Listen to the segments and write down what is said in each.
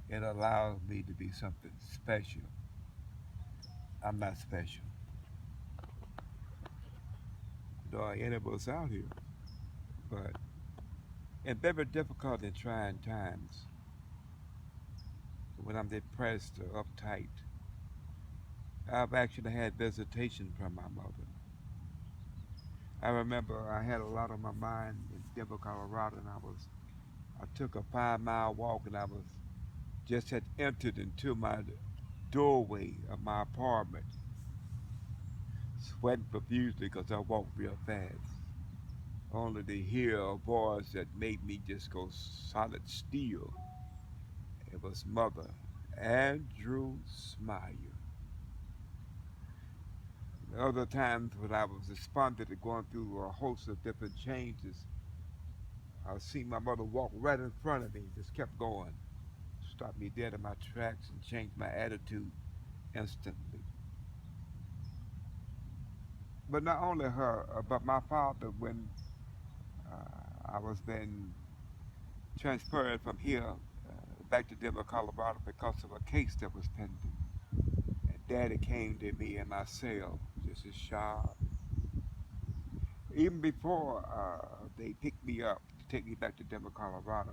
It allows me to be something special. I'm not special. There are any of us out here, but in very difficult and trying times, when I'm depressed or uptight, I've actually had visitation from my mother. I remember I had a lot on my mind in Denver, Colorado, and I took a 5 mile walk, and I was just had entered into my doorway of my apartment, sweating profusely because I walked real fast, only to hear a voice that made me just go solid still. It was Mother, Andrew Smyer. Other times when I was responding to going through a host of different changes, I see my mother walk right in front of me, just kept going, stopped me dead in my tracks and changed my attitude instantly. But not only her, but my father, when I was being transferred from here back to Denver, Colorado because of a case that was pending. And Daddy came to me in my cell, just as sharp. Even before they picked me up to take me back to Denver, Colorado,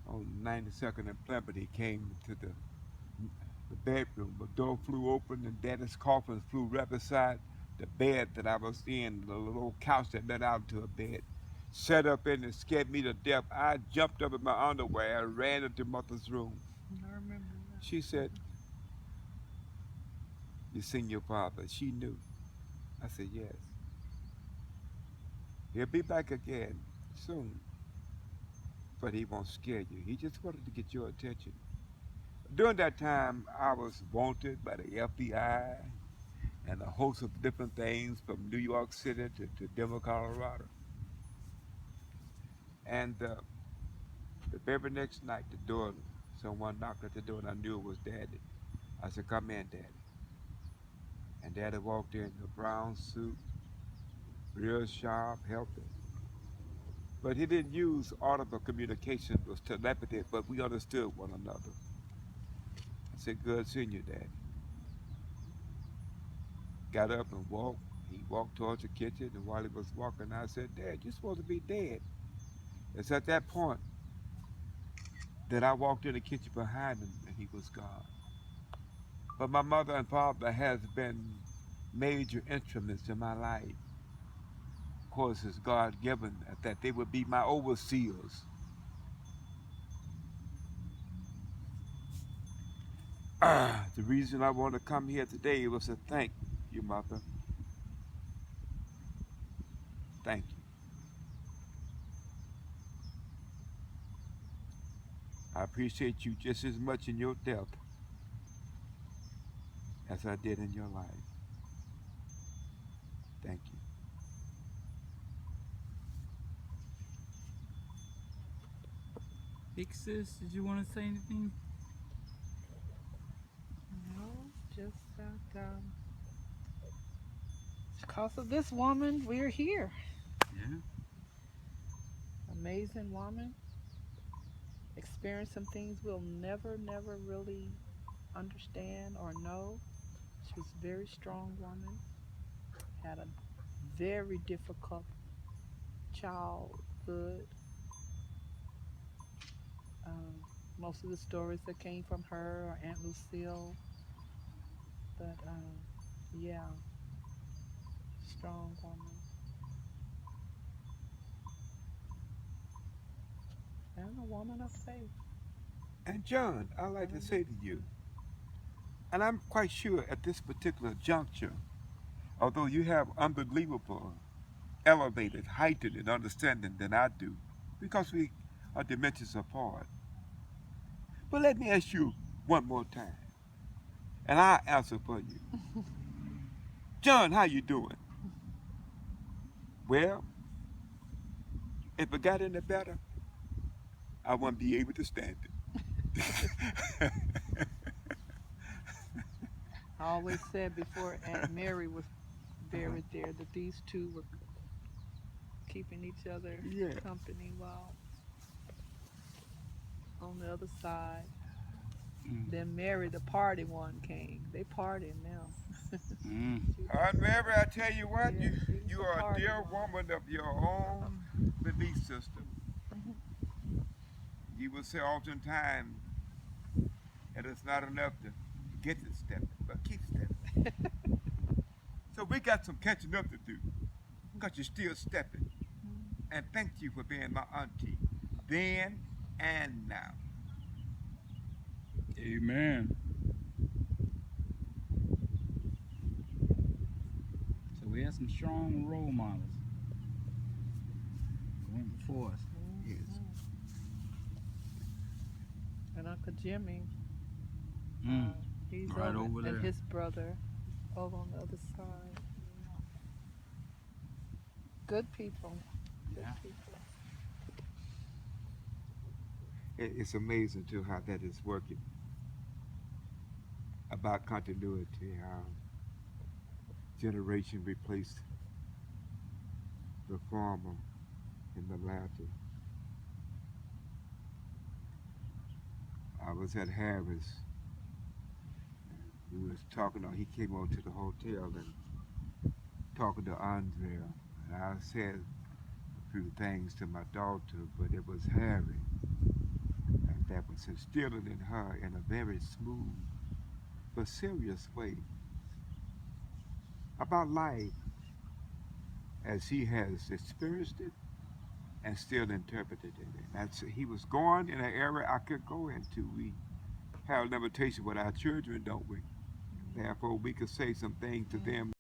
on 92nd and Plymouth, he came to the bedroom. The door flew open and Daddy's coffin flew right beside the bed that I was in, the little couch that led out to a bed. Set up in and scared me to death. I jumped up in my underwear and ran into Mother's room. I remember She said, "You seen your father?" She knew. I said, "Yes. He'll be back again soon, but he won't scare you. He just wanted to get your attention." During that time, I was wanted by the FBI and a host of different things from New York City to Denver, Colorado. And the very next night, someone knocked at the door and I knew it was Daddy. I said, "Come in, Daddy." And Daddy walked in a brown suit, real sharp, healthy. But he didn't use audible communication, it was telepathy, but we understood one another. I said, "Good seeing you, Daddy." Got up and walked. He walked towards the kitchen, and while he was walking, I said, "Dad, you're supposed to be dead." It's at that point that I walked in the kitchen behind him, and he was gone. But my mother and father has been major instruments in my life. Of course, it's God given that they would be my overseers. The reason I want to come here today was to thank you, mother. Thank you. I appreciate you just as much in your death as I did in your life. Thank you. Big sis, did you want to say anything? no, just that because of this woman, we're here. Yeah. Amazing woman, experienced some things we'll never really understand or know. She was a very strong woman, had a very difficult childhood. Um, Most of the stories that came from her or Aunt Lucille, but yeah, strong woman and a woman of faith. And John, I'd like to say to you, and I'm quite sure at this particular juncture, although you have unbelievable, elevated, heightened and understanding than I do, because we are dimensions apart. But let me ask you one more time, and I'll answer for you. John, how you doing? Well, if it got any better, I wouldn't be able to stand it. I always said before Aunt Mary was buried there that these two were keeping each other Yeah. company while on the other side. Mm. Then Mary, the party one, came. They partying now. Mm. She, Aunt Mary, I tell you what, yeah, she was you the are a party dear one. woman of your own belief system. Mhm. You will say oftentimes that it's not enough to get to stepping, but keep stepping. So we got some catching up to do, because you're still stepping. And thank you for being my auntie, then and now. Amen. So we have some strong role models that went before us. Yes. Mhm. And Uncle Jimmy, Mm. he's Right over, over and there. his brother over on the other side. Yeah. Good people. Good Yeah. people. It's amazing too how that is working about continuity, how generation replaced the former and the latter. I was at Harris. We was talking. He came over to the hotel and talking to Andrea, and I said a few things to my daughter, but it was Harry, and that was instilling in her in a very smooth but serious way about life as he has experienced it and still interpreted it. And that's he was going in an area I could go into. We have limitation with our children, don't we? Mhm. Therefore, we could say some things to Mhm. them